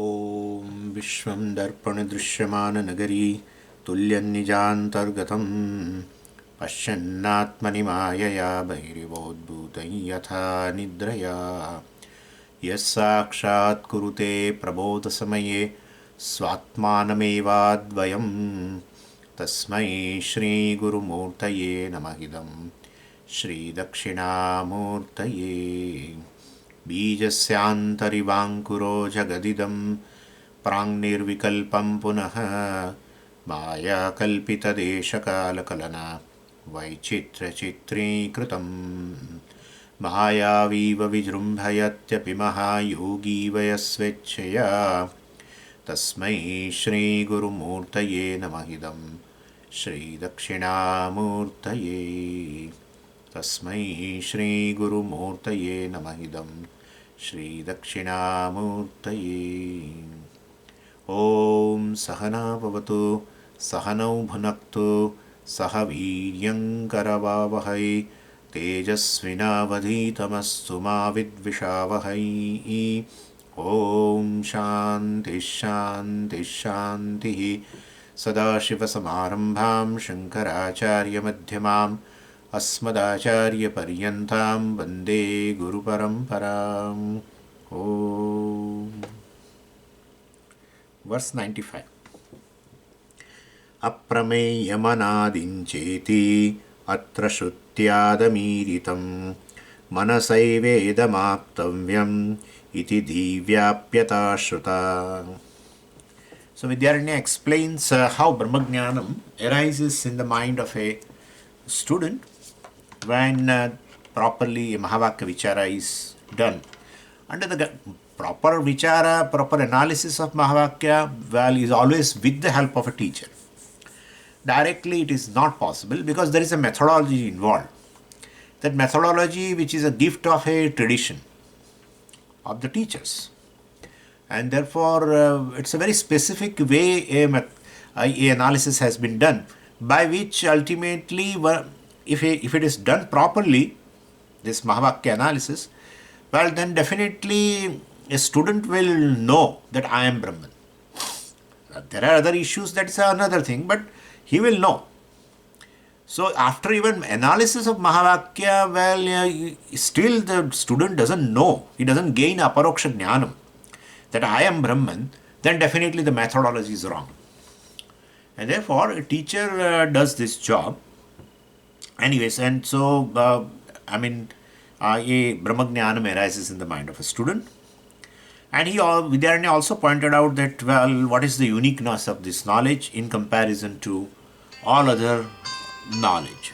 ॐ विश्वं दर्पणदृश्यमाननगरी तुल्यन्निजान्तर्गतं पश्यन्नात्मनि मायया बहिरिवोद्भूतं यथा निद्रया यः साक्षात् कुरुते प्रबोधसमये स्वात्मानमेवाद्वयं तस्मै श्रीगुरुमूर्तये नमः इदं श्रीदक्षिणामूर्तये बीजस्यान्तरिवाङ्कुरो जगदिदं प्राङ्निर्विकल्पं पुनः मायाकल्पितदेशकालकलना वैचित्र्यचित्रीकृतं मायावीव विजृम्भयत्यपि महायोगी वयस्वेच्छया तस्मै श्रीगुरुमूर्तये नमः इदं श्रीदक्षिणामूर्तये तस्मै श्रीगुरुमूर्तये नमः इदं श्रीदक्षिणामूर्तये ॐ सहना भवतु सहनौ भुनक्तु सह वीर्यङ्करवावहै तेजस्विनावधीतमस्तु मा विद्विषावहै ॐ शान्तिः शान्तिः शान्तिः सदाशिवसमारम्भां शङ्कराचार्यमध्यमाम् अस्मदाचार्यपर्यन्तां वन्दे गुरुपरम्पराम् ॐ वर्स् 95 अप्रमेयमनादिञ्चेति अत्र श्रुत्यादमीरितं मनसैवेदमाप्तव्यम् इति धीव्याप्यता श्रुता. So Vidyaranya explains how Brahmajnanam arises in the mind of a student when properly Mahavakya Vichara is done. Under the proper Vichara, proper analysis of Mahavakya, well, is always with the help of a teacher. Directly it is not possible because there is a methodology involved. That methodology which is a gift of a tradition of the teachers. And therefore it's a very specific way a analysis has been done, by which ultimately, if it is done properly, this Mahavakya analysis, well, then definitely a student will know that I am Brahman. There are other issues, that is another thing, but he will know. So after even analysis of Mahavakya, well, still the student doesn't know, he doesn't gain aparoksha jnanam that I am Brahman, then definitely the methodology is wrong. And therefore, a teacher does this job. Anyways, and so, a Brahmajnanam arises in the mind of a student. And Vidyaranya also pointed out that, well, what is the uniqueness of this knowledge in comparison to all other knowledge.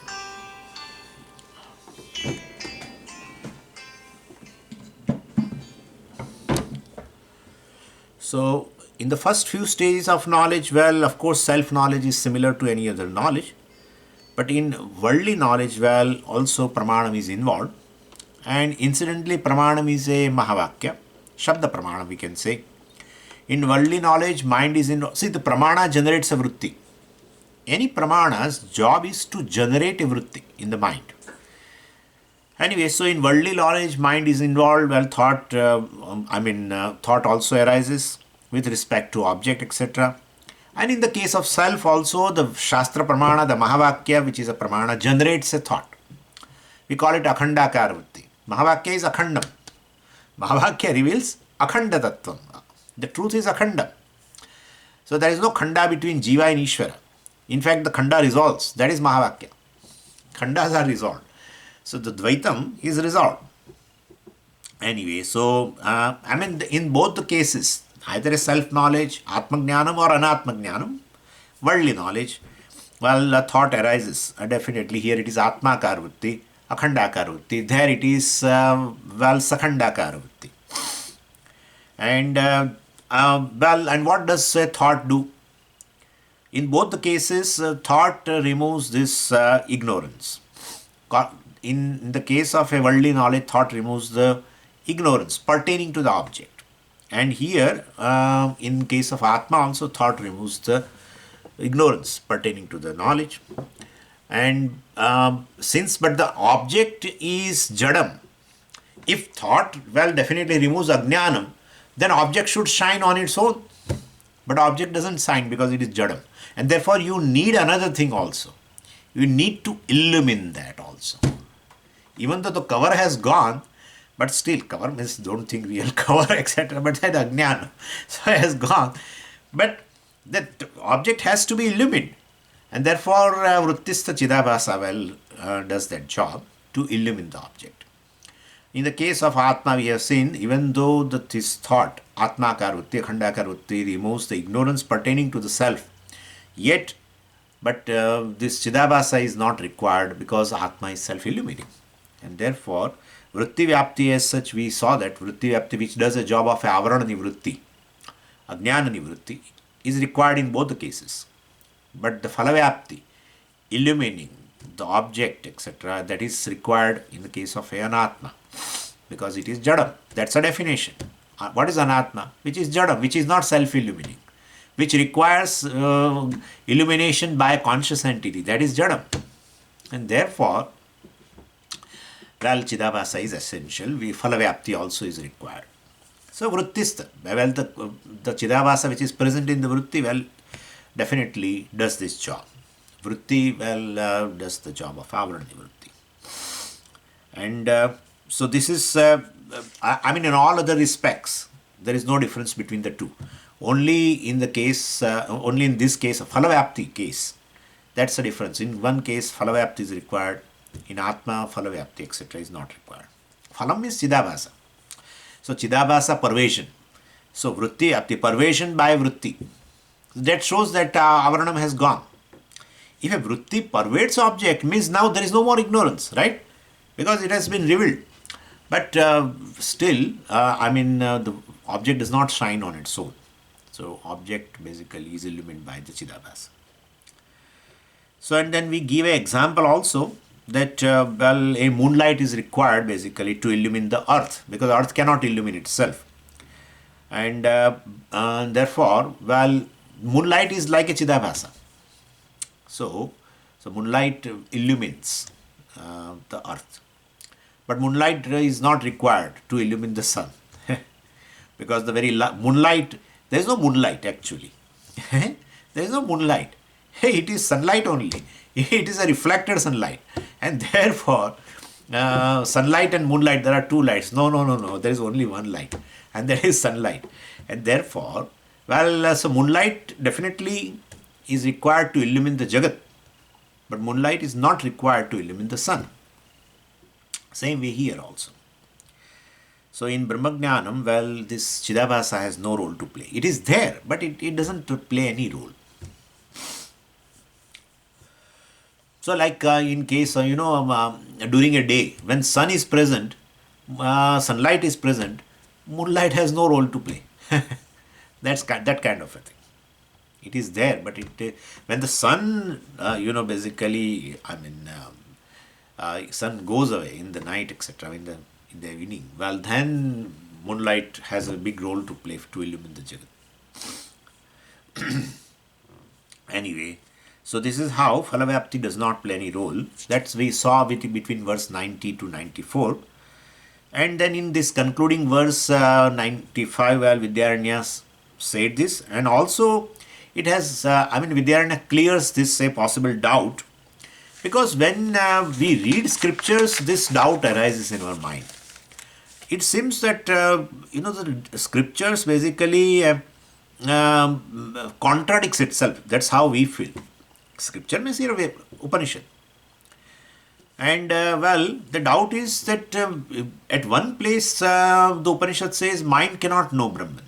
So, in the first few stages of knowledge, well, of course, self-knowledge is similar to any other knowledge. But in worldly knowledge, well, also pramanam is involved. And incidentally, pramanam is a Mahavakya, Shabda pramanam, we can say. In worldly knowledge, mind is involved. See, the pramana generates a vritti. Any pramana's job is to generate a vritti in the mind. Anyway, so in worldly knowledge, mind is involved. Well, thought also arises with respect to object, etc. And in the case of self also, the Shastra Pramana, the Mahavakya, which is a Pramana, generates a thought. We call it Akhandakara Vritti. Mahavakya is Akhandam. Mahavakya reveals Akhanda Tattvam. The truth is Akhanda. So there is no Khanda between Jiva and Ishvara. In fact, the Khanda resolves. That is Mahavakya. Khandas are resolved. So the Dvaitam is resolved. Anyway, so, in both the cases, either a self-knowledge, Atmajnanam or Anatmajnanam, worldly knowledge, well, a thought arises. Definitely here it is Atmakara Vritti, Akhandakara Vritti. There it is, Sakhandakara Vritti. And, and what does a thought do? In both the cases, thought removes this ignorance. In the case of a worldly knowledge, thought removes the ignorance pertaining to the object. And here, in case of Atma also, thought removes the ignorance pertaining to the knowledge. And but the object is jadam, if thought, well, definitely removes ajnanam, then object should shine on its own. But object doesn't shine because it is jadam. And therefore you need another thing also. You need to illumine that also. Even though the cover has gone, but still, cover means don't think real cover, etc. But that ajnana, so it has gone. But that object has to be illumined. And therefore, Vrittistha Chidabhasa does that job to illumine the object. In the case of Atma, we have seen, even though this thought, Atmakar Vritti, Khandakar Vritti, removes the ignorance pertaining to the self, yet, but this Chidabhasa is not required because Atma is self-illuminating. And therefore, Vritti Vyapti as such, we saw that Vritti Vyapti, which does a job of Avarana Nivritti, Ajnana Nivritti, is required in both the cases. But the Phalavyapti, illumining the object, etc., that is required in the case of Anatma, because it is Jadam. That's a definition. What is Anatma? Which is Jadam, which is not self-illuminating, which requires illumination by a conscious entity. That is Jadam. And therefore, Chidabhasa is essential. Phalavyapti also is required. So, Vrittistha, well, the Chidabhasa which is present in the Vritti, well, definitely does this job. Vritti, well, does the job of Avarana Vritti. And so this is, I mean, in all other respects, there is no difference between the two. Only in the case, only in this case, a Phalavyapti case, that's the difference. In one case, Phalavyapti is required. In Atma, Phalavyapti, etc. is not required. Phalam is Chidabhasa. So, Chidabhasa pervasion. So, Vritti, Apti, pervasion by Vritti. That shows that Avaranam has gone. If a Vritti pervades object, means now there is no more ignorance, right? Because it has been revealed. But still, the object does not shine on its own. So, object basically is illumined by the Chidabhasa. So, and then we give an example also that, well, a moonlight is required basically to illumine the earth, because earth cannot illumine itself. And therefore, well, moonlight is like a Chidabhasa. So moonlight illumines the earth. But moonlight is not required to illumine the sun. Because the very moonlight, there is no moonlight actually. There is no moonlight. It is sunlight only. It is a reflected sunlight. And therefore, sunlight and moonlight, there are two lights. No. There is only one light. And that is sunlight. And therefore, well, so moonlight definitely is required to illumine the Jagat. But moonlight is not required to illumine the sun. Same way here also. So in Brahmajnanam, well, this Chidabhasa has no role to play. It is there, but it doesn't play any role. So like in case, during a day, when sun is present, sunlight is present, moonlight has no role to play. That's that kind of a thing. It is there, but when the sun, basically, sun goes away in the night, etc., in the evening, well, then moonlight has a big role to play to illumine the Jagat. Anyway, so this is how Phalavyapti does not play any role. That's we saw between verse 90 to 94. And then in this concluding verse 95, well, Vidyaranya said this, and also it has, Vidyaranya clears this a possible doubt, because when we read scriptures, this doubt arises in our mind. It seems that, the scriptures basically contradicts itself. That's how we feel. Scripture means here Upanishad. And the doubt is that at one place the Upanishad says mind cannot know Brahman.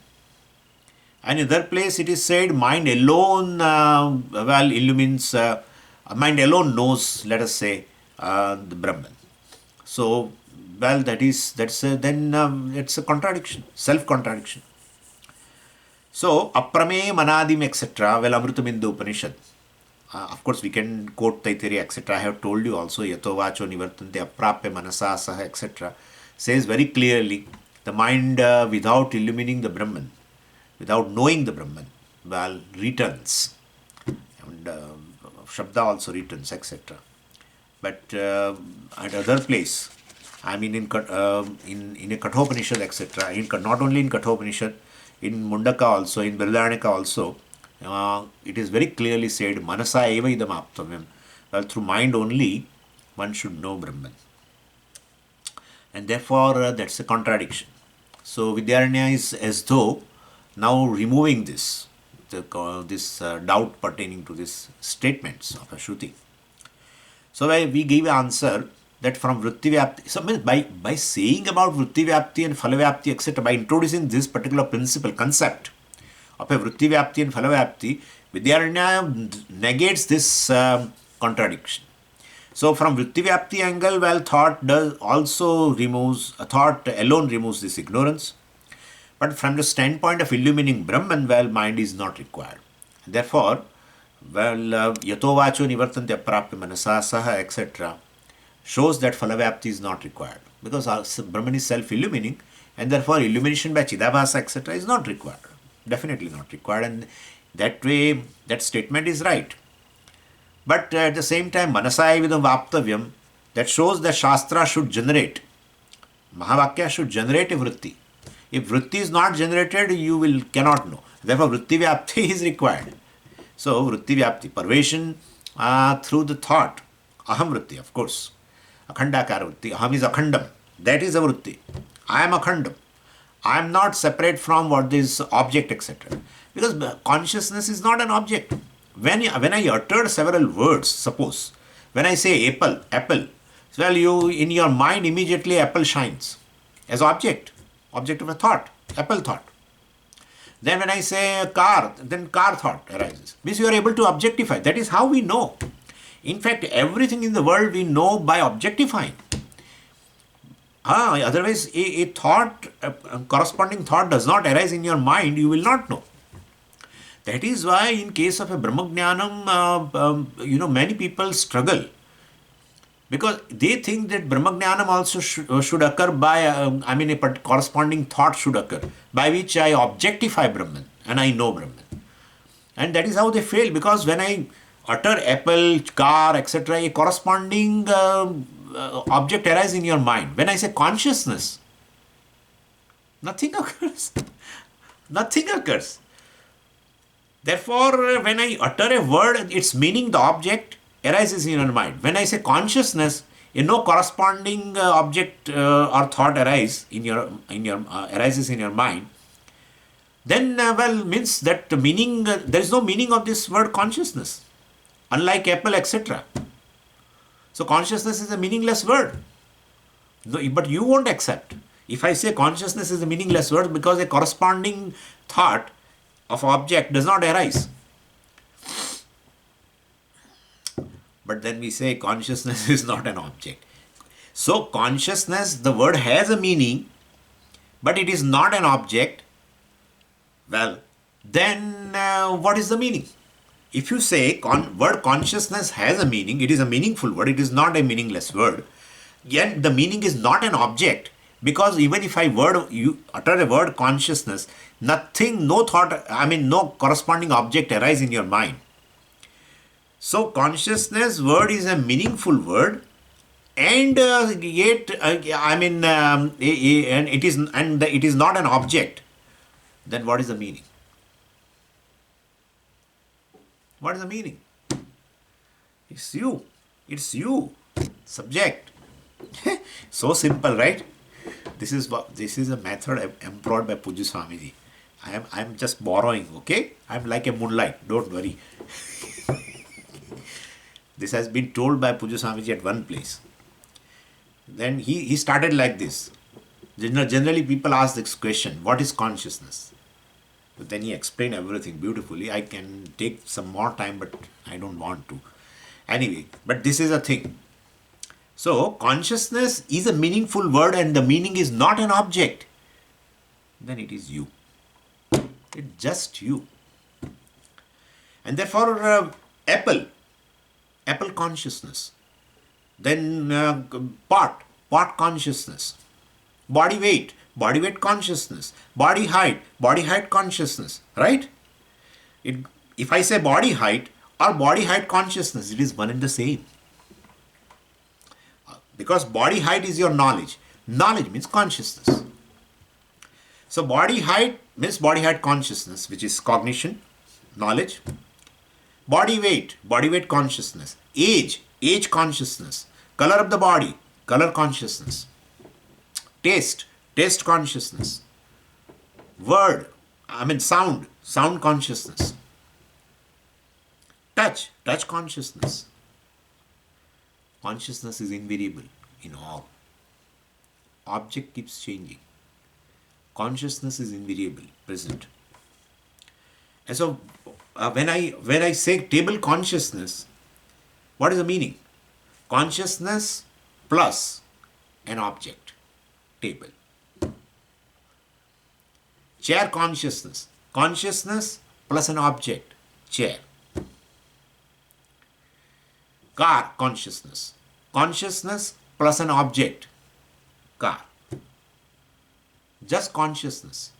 And in other place it is said mind alone illumines, mind alone knows, let us say, the Brahman. So, well, it's a contradiction, self-contradiction. So, Aprame, Manadim, etc., well, Amrutamindu Upanishad. Of course, we can quote Taittiriya, etc. I have told you also, Yato Vacho Nivartante Aprapya Manasa Saha, etc. says very clearly, the mind without illumining the Brahman, without knowing the Brahman, well, returns. And Shabda also returns, etc. But at other place, I mean, in a Kathopanishad, etc. Not only in Kathopanishad, in Mundaka also, in Brihadaranyaka also, it is very clearly said, Manasa eva idam aptamyam. Well, through mind only, one should know Brahman. And therefore, that's a contradiction. So, Vidyaranya is as though now removing this doubt pertaining to these statements of a Shruti. So we give an answer that from Vritti Vyapti, so by saying about Vritti Vyapti and Phala Vyapti, etc., by introducing this particular principle, concept of a Vritti Vyapti and Phala Vyapti, Vidyaranya negates this contradiction. So from Vritti Vyapti angle, well, thought alone removes this ignorance. But from the standpoint of illumining Brahman, well, mind is not required. Therefore, well, yato vacho nivartante aprapya manasa saha, etc., shows that phalavapti is not required. Because Brahman is self-illumining, and therefore illumination by Chidabhasa, etc., is not required. Definitely not required. And that way, that statement is right. But at the same time, manasaya vidam vaptavyam, that shows that Shastra should generate. Mahavakya should generate a vritti. If vritti is not generated, you cannot know. Therefore, vritti vyapti is required. So, vritti vyapti, pervasion through the thought. Aham vritti, of course. Akhandakara vritti. Aham is akhandam. That is a vritti. I am akhandam. I am not separate from what is object, etc. Because consciousness is not an object. When I uttered several words, suppose, when I say apple, well, in your mind immediately apple shines as object of a thought, apple thought. Then when I say car, then car thought arises. Means you are able to objectify. That is how we know. In fact, everything in the world we know by objectifying. Otherwise, a thought, a corresponding thought does not arise in your mind, you will not know. That is why in case of a Brahmajnanam, many people struggle. Because they think that Brahmajnanam also should occur by, a corresponding thought should occur, by which I objectify Brahman and I know Brahman. And that is how they fail, because when I utter apple, car, etc., a corresponding object arises in your mind. When I say consciousness, nothing occurs. Nothing occurs. Therefore, when I utter a word, its meaning, the object, arises in your mind. When I say consciousness, no corresponding object or thought arises in your mind. Then, means that the meaning, there is no meaning of this word consciousness, unlike apple, etc. So, consciousness is a meaningless word. No, but you won't accept. If I say consciousness is a meaningless word because a corresponding thought of object does not arise. But then we say consciousness is not an object. So, consciousness, the word has a meaning, but it is not an object. Well, then what is the meaning? If you say word consciousness has a meaning, it is a meaningful word, it is not a meaningless word. Yet the meaning is not an object, because even if you utter a word consciousness, no corresponding object arises in your mind. So consciousness word is a meaningful word, and it is not an object. Then what is the meaning? What is the meaning? It's you. It's you. Subject. So simple, right? This is a method employed by Pujya Swamiji. I am just borrowing, okay? I am like a moonlight. Don't worry. This has been told by Pujya Swamiji at one place. Then he started like this. Generally, people ask this question: what is consciousness? But then he explained everything beautifully. I can take some more time, but I don't want to. Anyway, but this is a thing. So, consciousness is a meaningful word and the meaning is not an object. Then it is you. It's just you. And therefore, apple consciousness. Then pot consciousness. Body weight consciousness. Body height consciousness. Right? If I say body height or body height consciousness, it is one and the same. Because body height is your knowledge. Knowledge means consciousness. So body height means body height consciousness, which is cognition, knowledge. Body weight consciousness. Age consciousness. Color of the body, color consciousness. Taste consciousness. Sound consciousness. Touch consciousness. Consciousness is invariable in all. Object keeps changing. Consciousness is invariable, present. And so, when I say table consciousness, what is the meaning? Consciousness plus an object, table. Chair consciousness. Consciousness plus an object, chair. Car consciousness. Consciousness plus an object, car. Just consciousness.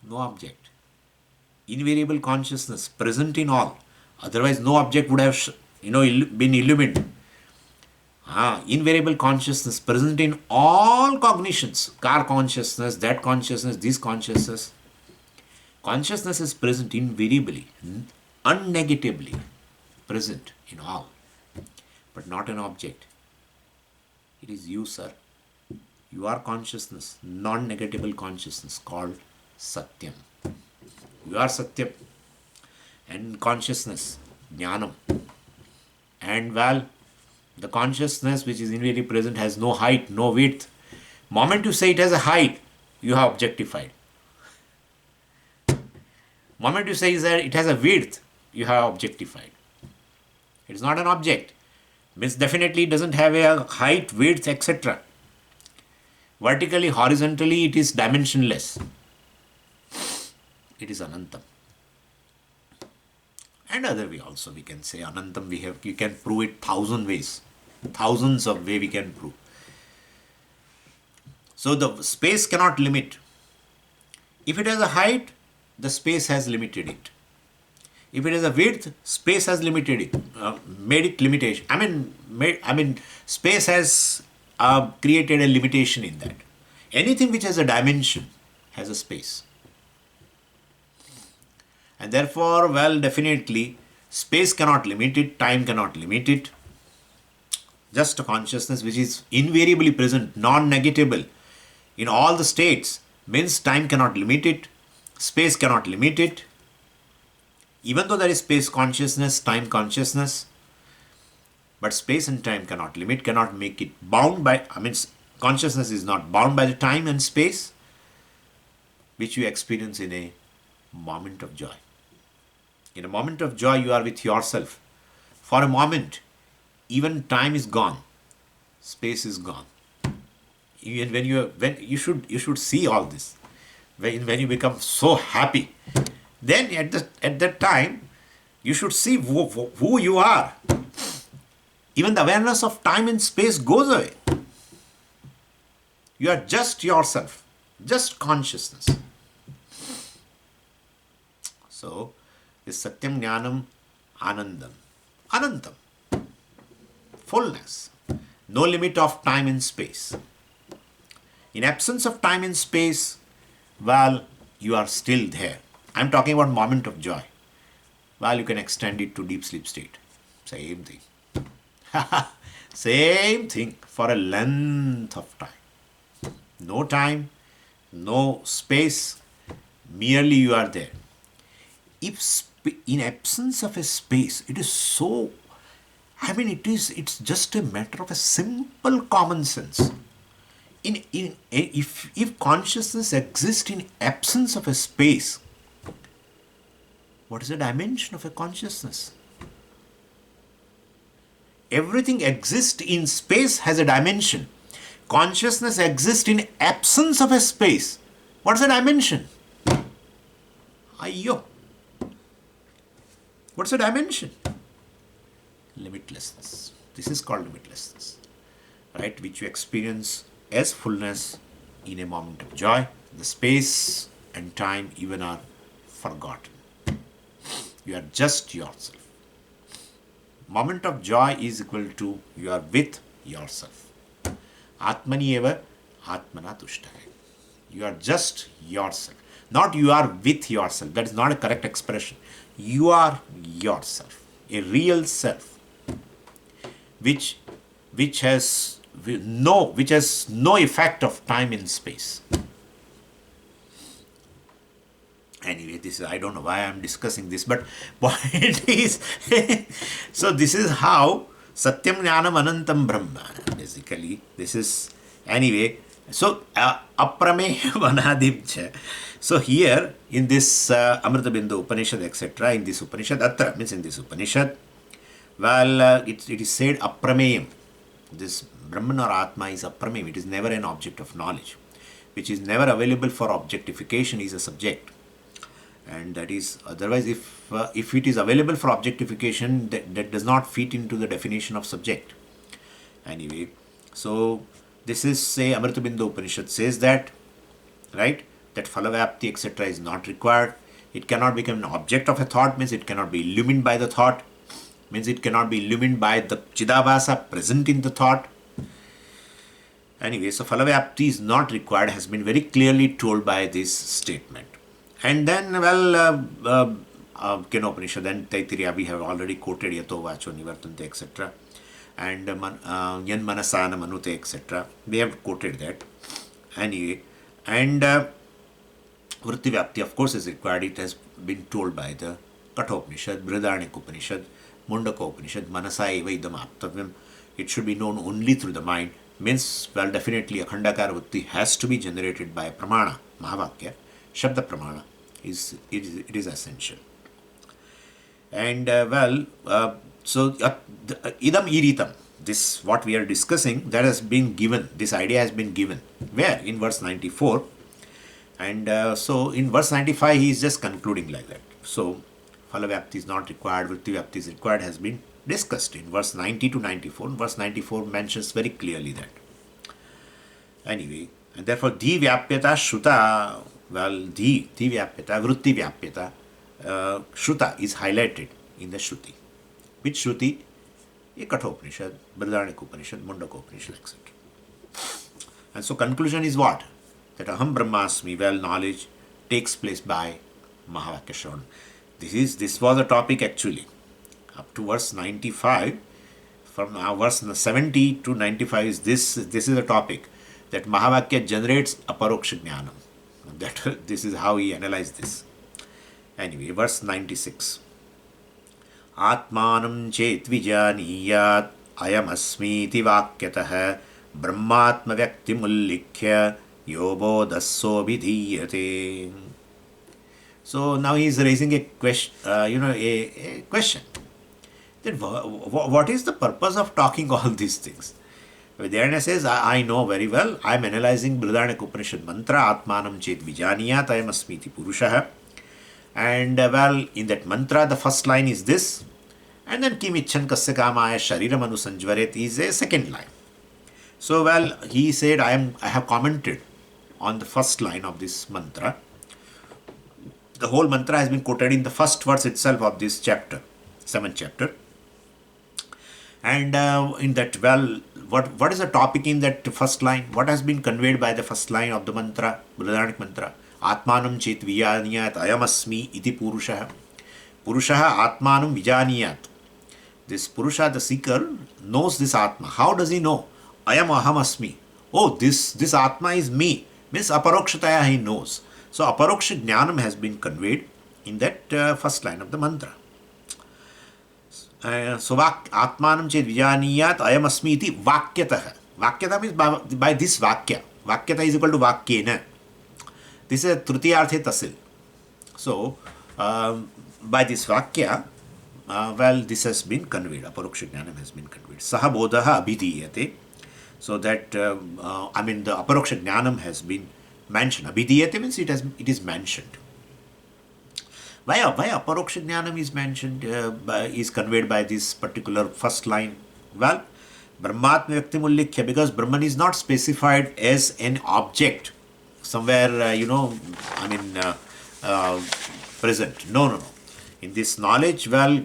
No object. Invariable consciousness present in all. Otherwise, no object would have been illumined. Invariable consciousness present in all cognitions. Car consciousness, that consciousness, this consciousness. Consciousness is present invariably, unnegatively present in all, but not an object. It is you, sir. You are consciousness, non-negatable consciousness called Satyam. You are Satyam. And consciousness, Jnanam. And the consciousness which is invariably present has no height, no width. Moment you say it has a height, you have objectified. Moment you say that it has a width, you have objectified. It is not an object. Means definitely it doesn't have a height, width, etc. Vertically, horizontally, it is dimensionless. It is Anantam. And other way also we can say Anantam, you can prove it 1,000 ways. Thousands of ways we can prove. So the space cannot limit. If it has a height, the space has limited it. If it has a width, space has limited it, made it limitation. Space has created a limitation in that. Anything which has a dimension has a space. And therefore, definitely, space cannot limit it, time cannot limit it. Just a consciousness which is invariably present, non-negatable in all the states, means time cannot limit it, space cannot limit it. Even though there is space consciousness, time consciousness, but space and time cannot limit, cannot make it bound by, consciousness is not bound by the time and space which you experience in a moment of joy. In a moment of joy, you are with yourself. For a moment, even time is gone, space is gone. Even when you should see all this. When you become so happy, then at that time, you should see who you are. Even the awareness of time and space goes away. You are just yourself, just consciousness. So, is Satyam Jnanam Anandam. Anantam. Fullness. No limit of time and space. In absence of time and space, you are still there. I'm talking about moment of joy. You can extend it to deep sleep state. Same thing. Same thing for a length of time. No time, no space, merely you are there. If in absence of a space, it is so, it's just a matter of a simple common sense. If consciousness exists in absence of a space, what is the dimension of a consciousness? Everything exists in space has a dimension. Consciousness exists in absence of a space. What is the dimension? Ayyo. What's the dimension? Limitlessness. This is called limitlessness, right? Which you experience as fullness in a moment of joy. The space and time even are forgotten. You are just yourself. moment of joy is equal to you are with yourself. Atmani eva atmana tushtare. You are just yourself. Not you are with yourself. That is not a correct expression. You are yourself. A real self which has no effect of time and space. Anyway, this is, I don't know why I am discussing this, but point is, so this is how Satyam Jnanam Anantam Brahma. Basically, this is, anyway, so Aprameya Vanadibcha. So here, in this Amrita Bindu Upanishad, etc., in this Upanishad, Atra means in this Upanishad, well, it is said Aprameyam. This Brahman or Atma is Aprameyam. It is never an object of knowledge, which is never available for objectification, is a subject. And that is, otherwise, if it is available for objectification, that does not fit into the definition of subject. Anyway, so this is, say, Amrita Bindu Upanishad says that, right, that phalavapti, etc. is not required. It cannot become an object of a thought, means it cannot be illumined by the thought, means it cannot be illumined by the Chidabhasa present in the thought. Anyway, so phalavapti is not required, has been very clearly told by this statement. And then, well, Kenopanishad and Taittiriya, we have already quoted Yato Vacho Nivartante, etc. And Yan Manasana Manute, etc. We have quoted that. Anyway, and Vritti of course, is required. It has been told by the Kathopanishad, Brihadaranyaka Upanishad, Mundaka Upanishad, Manasa eva idam aptavyam. It should be known only through the mind. Means, well, definitely Akhandakara Vritti has to be generated by Pramana, Mahavakya, Shabda Pramana. It is essential. And so idam iritam, this what we are discussing, that has been given, this idea has been given. Where? In verse 94. And so in verse 95 he is just concluding like that. So phalavapti is not required, vritti-vyapti is required, has been discussed in verse 90 to 94. Verse 94 mentions very clearly that. Anyway, and therefore dhi-vyapyata shruta, well, dhi-vyapyata, vritti-vyapyata, shruta is highlighted in the Shruti. Which Shruti? Kathopanishad, Brihadaranyaka Upanishad, Mundaka Upanishad, etc. And so conclusion is what? That Aham Brahmasmi, well, knowledge takes place by Mahavakya Shravan. This was a topic actually. Up to verse 95, from verse 70 to 95 is this is a topic that Mahavakya generates aparoksha jnanam. This is how he analyzed this. Anyway, verse 96. Atmanam chet vijaniyat ayamasmiti vakyatah brahmatma vyaktimullikhya yobodasso vidhiyate. So now he is raising a question, a question. Then what is the purpose of talking all these things? Vidyaranya says, I know very well. I am analyzing Brihadaranyaka Upanishad mantra, Atmanam chet vijaniyat ayamasmiti purushah. And well, in that mantra, the first line is this. And then Kim icchan kasya kamaya shariram anusanjvaret is a second line. So well, he said, I have commented on the first line of this mantra. The whole mantra has been quoted in the first verse itself of this chapter, 7th chapter. And in that, well, what is the topic in that first line? What has been conveyed by the first line of the mantra, Brihadaranyaka mantra? Atmanam chet vijaniyat ayamasmi iti purushah. Purushah atmanam vijaniyat. This Purusha, the seeker, knows this Atma. How does he know? Ayam ahamasmi. Oh, this Atma is me. Means aparokshataya he knows. So aparoksha jnanam has been conveyed in that first line of the mantra. So atmanam chet vijaniyat ayamasmi iti vakyatah. Vakyatah means by this vakya. Vakyata is equal to vakyena. This is a trutiyarthe tasil. So by this vakya, well, this has been conveyed. Aparoksha jnanam has been conveyed. Saha bodhaha abhidiyate. So that, the aparoksha jnanam has been mentioned. Abhidiyate means it is mentioned. Why aparoksha jnanam is mentioned, is conveyed by this particular first line? Well, Brahmatma Vyaktimullikhya, because Brahman is not specified as an object somewhere, present. No. In this knowledge, well,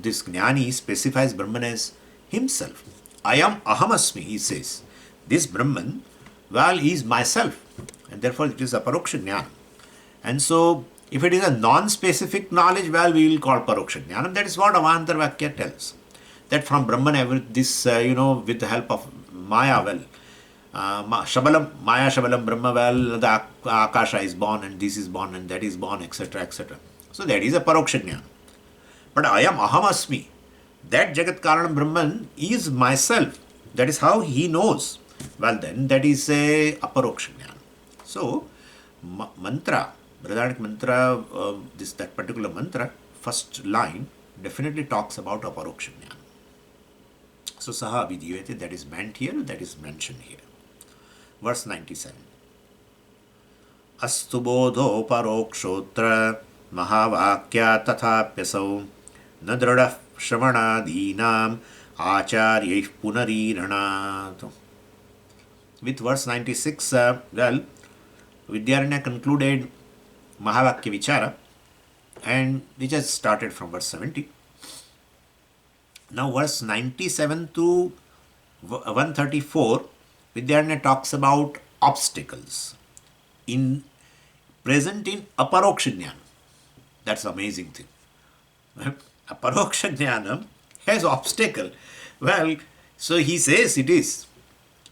this Jnani specifies Brahman as himself. I am Ahamasmi, he says. This Brahman, well, is myself. And therefore it is a Paroksha Jnana. And so, if it is a non-specific knowledge, well, we will call Paroksha Jnana. That is what Avantar Vakya tells. That from Brahman, this, with the help of Maya, well, Maya Shabalam Brahma, well, the Akasha is born and this is born and that is born, etc., etc. So that is a Paroksha Jnana. But I am Ahamasmi. That Jagat Karanam Brahman is myself. That is how he knows. Well then, that is a Aparoksha Jnana. So, mantra, Brihadaranyaka mantra, that particular mantra, first line, definitely talks about Aparoksha Jnana. So, Saha Abhidhyate, that is meant here, that is mentioned here. Verse 97. Astu bodho parokshotra mahavakya tathapyasau nadrada shravanadinam acharyai punarirana. With verse 96, Vidyaranya concluded Mahavakya Vichara, and we just started from verse 70. Now verse 97 to 134, Vidyaranya talks about obstacles present in Aparoksha Jnana. That's the amazing thing. Aparoksha Jnana has obstacle. Well, so he says it is.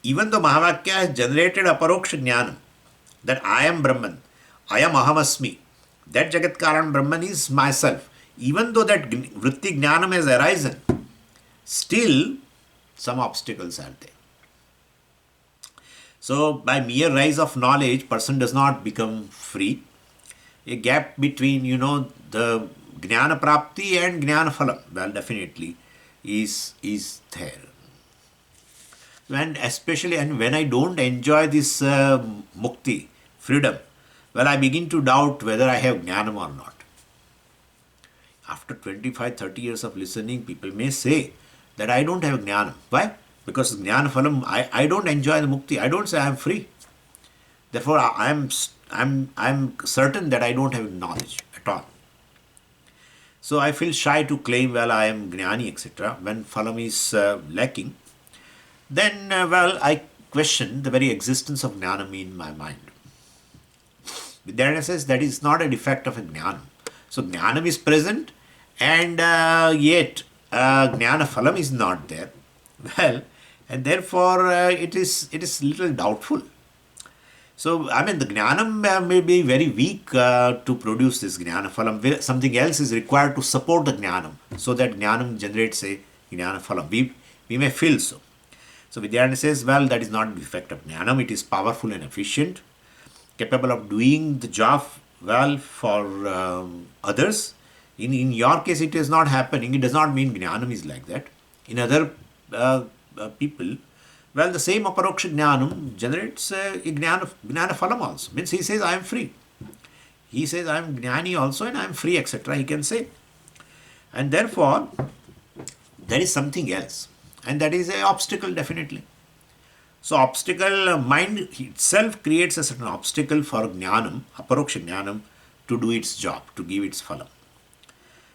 Even though Mahavakya has generated Aparoksha Jnana, that I am Brahman, I am Ahamasmi, that Jagat Karan Brahman is myself. Even though that Vritti Jnanam has arisen, still some obstacles are there. So, by mere rise of knowledge, person does not become free. A gap between, the Jnana Prapti and Jnana Phalam, well, definitely is there. And especially when I don't enjoy this mukti, freedom, well, I begin to doubt whether I have jnanam or not. After 25-30 years of listening, people may say that I don't have jnanam. Why? Because jnana phalam, I don't enjoy the mukti. I don't say I am free. Therefore, I'm certain that I don't have knowledge at all. So I feel shy to claim, well, I am jnani, etc. When phalam is lacking, then, I question the very existence of jnanam in my mind. Vidyaranya says that is not a defect of a jnanam. So, jnanam is present and yet jnana phalam is not there. Well, and therefore it is little doubtful. So, the jnanam may be very weak to produce this jnana phalam. Something else is required to support the jnanam so that jnanam generates a jnana phalam. We may feel so. So Vidyaranya says, well, that is not the effect of Jnanam. It is powerful and efficient, capable of doing the job well for others. In your case, it is not happening. It does not mean Jnanam is like that. In other people, well, the same Aparoksha Jnanam generates a Jnana Phalam also. Means he says, I am free. He says, I am Jnani also and I am free, etc. He can say. And therefore, there is something else. And that is an obstacle, definitely. So, mind itself creates a certain obstacle for Jnanam, Aparoksha Jnanam, to do its job, to give its phalam.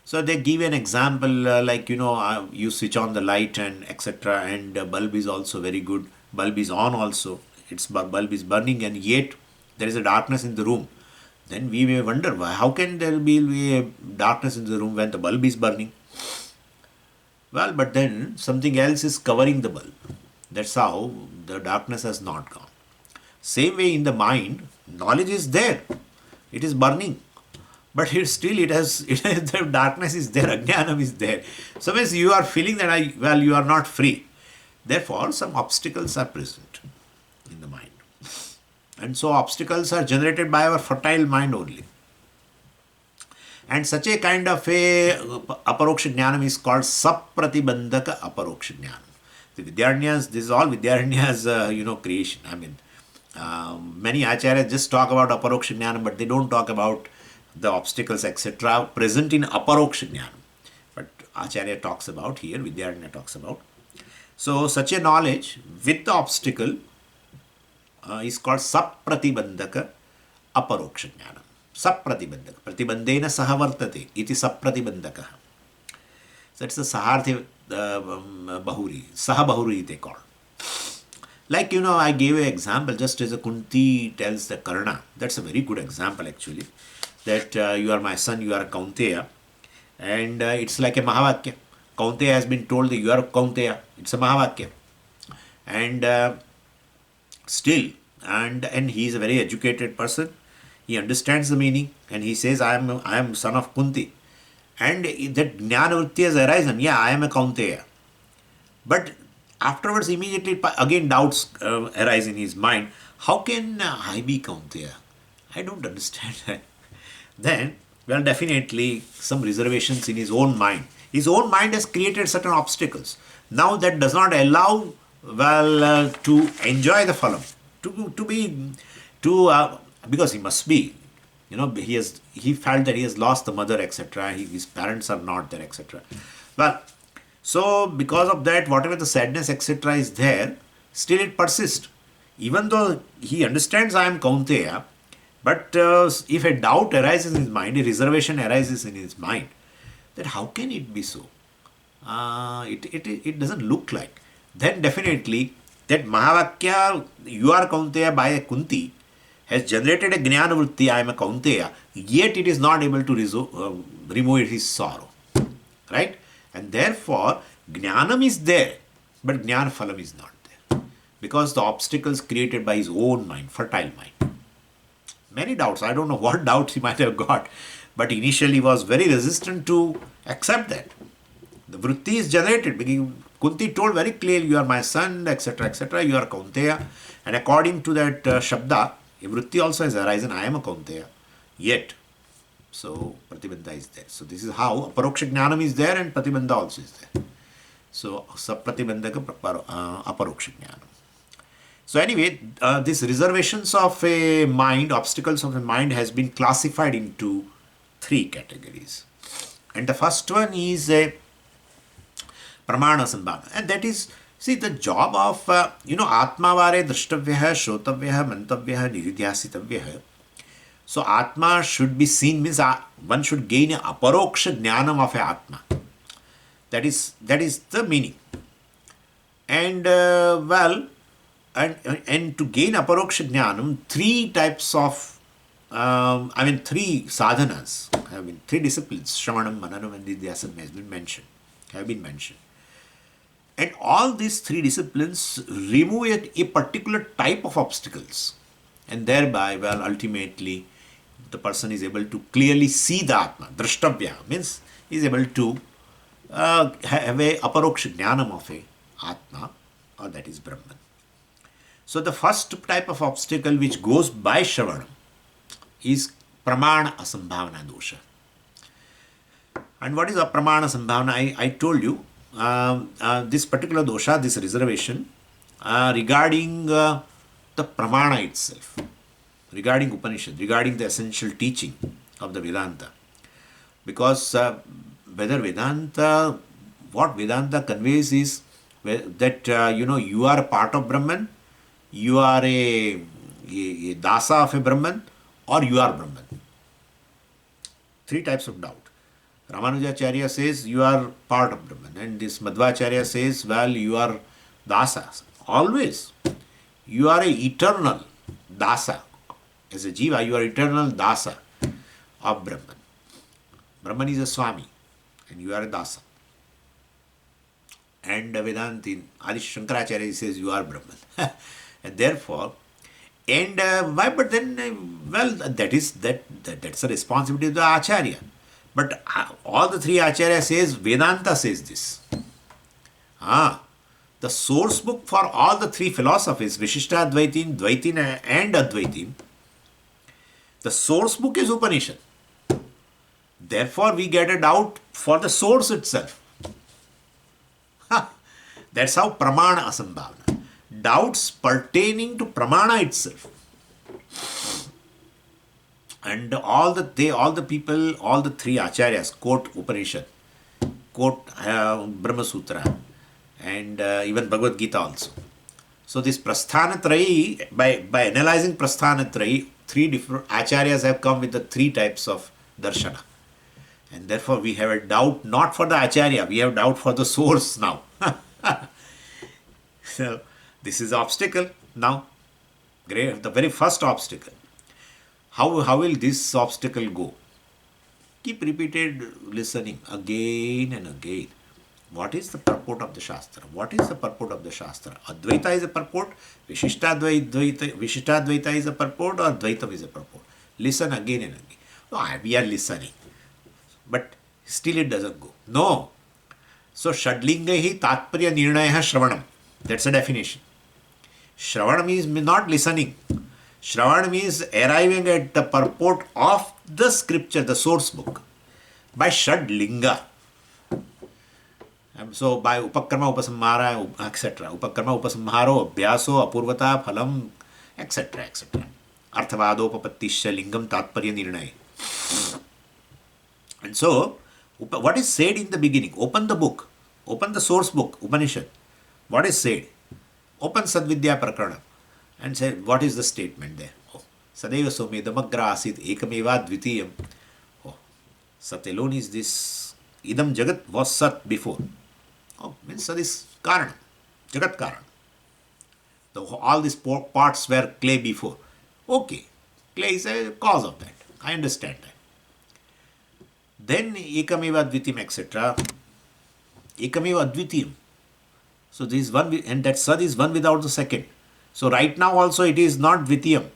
So, they give an example like, you switch on the light and etc. And bulb is also very good. Bulb is on also. Bulb is burning and yet there is a darkness in the room. Then we may wonder, how can there be a darkness in the room when the bulb is burning? Well, but then something else is covering the bulb. That's how the darkness has not gone. Same way in the mind, knowledge is there. It is burning. But the darkness is there, ajnanam is there. So means you are feeling that you are not free. Therefore, some obstacles are present in the mind. And so obstacles are generated by our fertile mind only. And such a kind of a Aparoksha Jnanam is called Sapratibandhaka Aparoksha Jnanam. This is all Vidyaranya's, creation. Many acharyas just talk about Aparoksha Jnanam, but they don't talk about the obstacles, etc. present in Aparoksha Jnanam. But Acharya talks about here, Vidyaranya talks about. So, such a knowledge with the obstacle is called Sapratibandhaka Aparoksha Jnanam. Sapratibandhaka. Pratibandhena saha vartate iti sapratibandhaka. So it's the Saharthi Bahuri. Saha Bahuri they call. Like, I gave an example just as a Kunti tells the Karna. That's a very good example actually. That you are my son, you are Kaunteya. And it's like a Mahavakya. Kaunteya has been told that you are Kaunteya. It's a Mahavakya. And still, and he is a very educated person. He understands the meaning and he says, I am son of Kunti. And that Jnana Vritti has arisen. Yeah, I am a Kaunteya. But afterwards, immediately again doubts arise in his mind. How can I be Kaunteya? I don't understand that. Then, well, definitely some reservations in his own mind. His own mind has created certain obstacles. Now that does not allow, to enjoy the phalam, because he must be, he felt that he has lost the mother, etc. His parents are not there, etc. Well, so because of that, whatever the sadness, etc. is there, still it persists. Even though he understands I am Kaunteya, but if a doubt arises in his mind, a reservation arises in his mind, that how can it be so? It doesn't look like. Then definitely that Mahavakya, you are Kaunteya by a Kunti, has generated a Jnana Vritti, I am a Kaunteya, yet it is not able to remove his sorrow. Right? And therefore, Jnanam is there, but Jnana Phalam is not there. Because the obstacles created by his own mind, fertile mind. Many doubts. I don't know what doubts he might have got, but initially he was very resistant to accept that. The vritti is generated. Kunti told very clearly, you are my son, etc., etc., you are Kaunteya. And according to that Shabda, a vritti also has arisen, I am a Kaunteya. Yet, so Pratibandha is there. So this is how Aparoksha Jnanam is there and Pratibandha also is there. So Sapratibandhaka Aparoksha Jnanam. So anyway, these reservations of a mind, obstacles of a mind has been classified into 3 categories. And the first one is a Pramana Sambhava. And that is, see, the job of, Atmavare Drashtavyaha, Shrotavyaha, Mantavyaha, Niridhyasitavyaha. So Atma should be seen, means one should gain a Aparoksha Jnanam of a Atma. That is the meaning. And and to gain Aparoksha Jnanam, 3 types of, 3 sadhanas, have been 3 disciplines, Shravanam, Mananam and Nidhyasana have been mentioned. And all these 3 disciplines remove a particular type of obstacles. And thereby, ultimately, the person is able to clearly see the Atma. Drashtavya means he is able to have a Aparoksha Jnanam of a Atma, or that is Brahman. So the first type of obstacle which goes by Shravanam is Pramana Asambhavana dosha. And what is a Pramana Asambhavana? I told you this particular dosha, this reservation regarding the Pramana itself, regarding Upanishad, regarding the essential teaching of the Vedanta. Because whether Vedanta, what Vedanta conveys is that you are a part of Brahman, you are a dasa of a Brahman, or you are Brahman. 3 types of doubt. Ramanujacharya says you are part of Brahman, and this Madhvacharya says, you are dasa. Always. You are a eternal dasa. As a jiva, you are eternal dasa of Brahman. Brahman is a Swami, and you are a dasa. And Vedantin, Adi Shankaracharya says you are Brahman. And therefore, and why? But then, that's a responsibility of the Acharya. But all the 3 Acharya says, Vedanta says this. The source book for all the 3 philosophies, Vishishtadvaitin, Dvaitin and Advaitin, the source book is Upanishad. Therefore, we get a doubt for the source itself. That's how Pramana Asambhavana. Doubts pertaining to Pramana itself. And all the people, all the 3 Acharyas quote Upanishad, quote Brahma Sutra, and even Bhagavad Gita also. So this Prasthanatrayi, by analyzing Prasthanatrayi, three different acharyas have come with the three types of darshana. And therefore we have a doubt not for the acharya, we have doubt for the source now. So this is obstacle now. Great, the very first obstacle. How will this obstacle go? Keep repeated listening again and again. What is the purport of the Shastra? What is the purport of the Shastra? Advaita is a purport, Vishishtadvaita is a purport, or Dvaitam is a purport. Listen again and again. No, we are listening. But still it doesn't go. No. So, Shadlingahi Tatparya Nirnaya Shravanam. That's a definition. Shravanam means not listening. Shravan means arriving at the purport of the scripture, the source book, by Shadlinga. So by Upakrama, Upasamhara, etc. Upakrama, Upasamharo, Abhyaso, Apurvata, Phalam, etc. etc. Arthavadopapattisya Lingam Tatparya Nirnaya. And so, what is said in the beginning? Open the book. Open the source book, Upanishad. What is said? Open Sadvidya Prakarana and say, what is the statement there? Oh, Sadeva Somi Damagra Asit Ekameva Dvitiyam. Oh, Sat alone is this. Idam Jagat was Sat before. Oh, means Sat is Karana. Jagat Karana. All these parts were clay before. Okay. Clay is a cause of that. I understand that. Then Ekameva Dvitiyam, etc. Ekameva Dvitiyam. So this is one, and that Sat is one without the second. So right now also it is not Dvitiyam.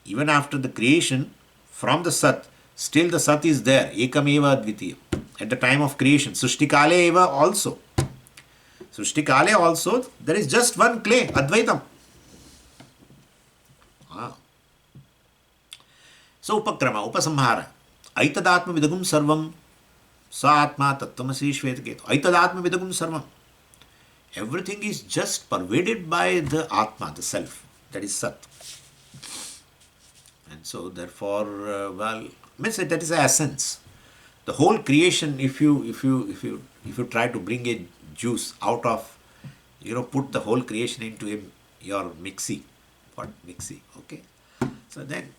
Even after the creation, from the Sat, still the Sat is there. Ekameva Dvitiyam. At the time of creation. Sushtikale eva also. Sushtikale also, there is just one clay, Advaitam. So Upakrama, Upasamhara. Aitadatma vidagum sarvam. Sa atma tattvamasi shvetaketu. Aitadatma vidagum sarvam. Everything is just pervaded by the Atma, the self, that is Sat. And so, therefore, means that is the essence. The whole creation, if you try to bring a juice out of, put the whole creation into your mixie, okay? So then,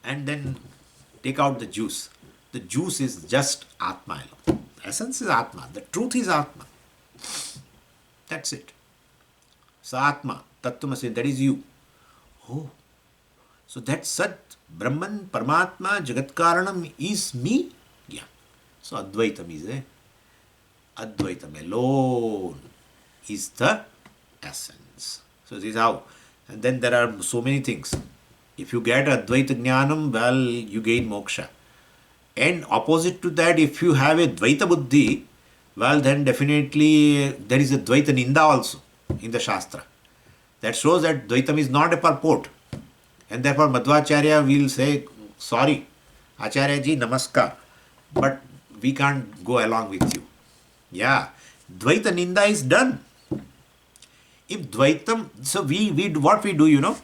and then take out the juice. The juice is just Atma alone. Essence is Atma. The truth is Atma. That's it. Sa-atma, Tattvamasi, that is you. Oh. So that Sat, Brahman, Paramatma, Jagat Karanam is me? Yeah. So Advaitam is Advaitam alone is the essence. So this is how. And then there are so many things. If you get Advaita Jnanam, well, you gain moksha. And opposite to that, if you have a Dvaita Buddhi, well, then definitely there is a Dvaita Ninda also in the Shastra. That shows that Dvaitam is not a purport. And therefore Madhvacharya will say, sorry, Acharya ji, namaskar, but we can't go along with you. Yeah, Dvaita Ninda is done. If Dvaitam, so what we do,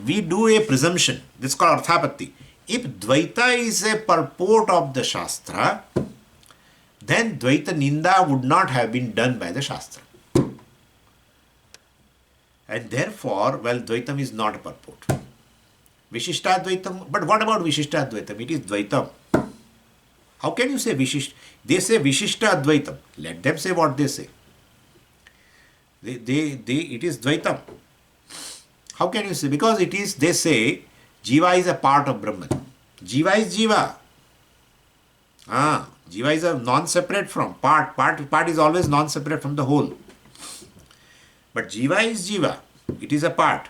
we do a presumption. This is called Arthapatti. If Dvaita is a purport of the Shastra, then Dvaita Ninda would not have been done by the Shastra. And therefore, well, Dvaitam is not a purport. Vishishtadvaitam, but what about Vishishtadvaitam? It is Dvaitam. How can you say Vishisht? They say Vishishtadvaitam. Let them say what they say. It is Dvaitam. How can you say? Because it is, they say, Jiva is a part of Brahman. Jiva is Jiva. Jiva is a non-separate from part. Part is always non-separate from the whole. But Jiva is Jiva. It is a part.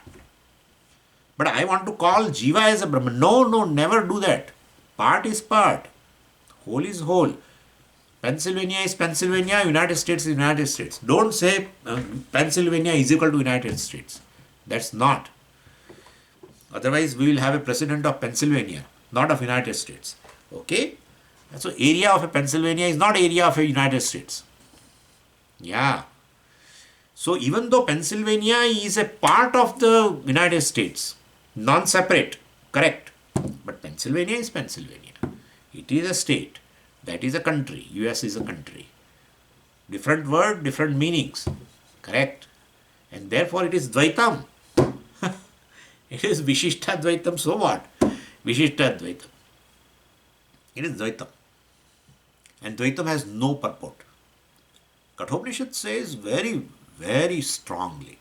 But I want to call Jiva as a Brahman. No, never do that. Part is part. Whole is whole. Pennsylvania is Pennsylvania. United States is United States. Don't say Pennsylvania is equal to United States. That's not. Otherwise, we will have a president of Pennsylvania, not of United States. Okay? So, area of a Pennsylvania is not area of a United States. Yeah. So, even though Pennsylvania is a part of the United States, non-separate, correct. But Pennsylvania is Pennsylvania. It is a state. That is a country. US is a country. Different word, different meanings. Correct. And therefore, it is Dvaitam. It is Vishishtadvaitam, so what? Vishishtadvaitam. It is Dvaitam. And Dvaitam has no purport. Kathopanishad says very, very strongly,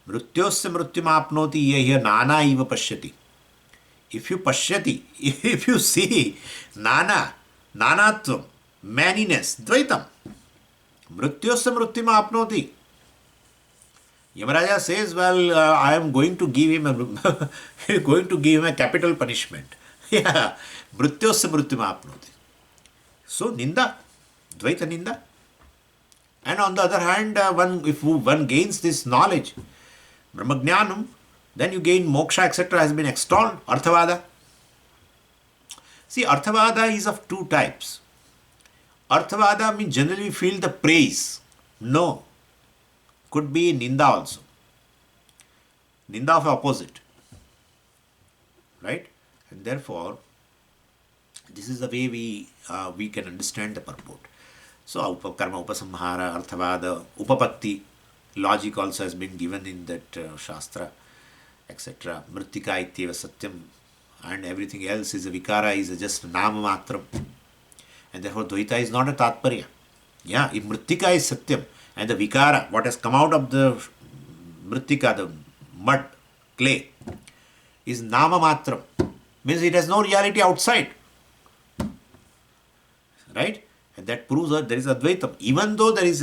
Mrutyosya mrutyumapnoti yehi nana iva pashyati. If you pashyati, if you see nanatvam, maniness, Dvaitam. Mrutyosya mrutyumapnoti. Yamaraja says, well, I am going to give him a capital punishment. Yeah, mrutyosya mrutyumapnoti. So ninda, Dvaita ninda. And on the other hand, if one gains this knowledge, Brahmajnanam, then you gain moksha, etc. has been extolled. Arthavada. See, Arthavada is of two types. Arthavada means generally feel the praise. No. Could be Ninda also. Ninda of opposite. Right? And therefore, this is the way we can understand the purport. So, Karma, Upasamhara, Arthavada, Upapatti, logic also has been given in that Shastra, etc. Mritika ityeva satyam, and everything else is a vikara, is just nama matram. And therefore, Dvaita is not a tatparya. Yeah, if Mritika is satyam, and the vikara, what has come out of the Mritika, the mud, clay, is nama matram, means it has no reality outside. Right? And that proves that there is Advaitam. Even though there is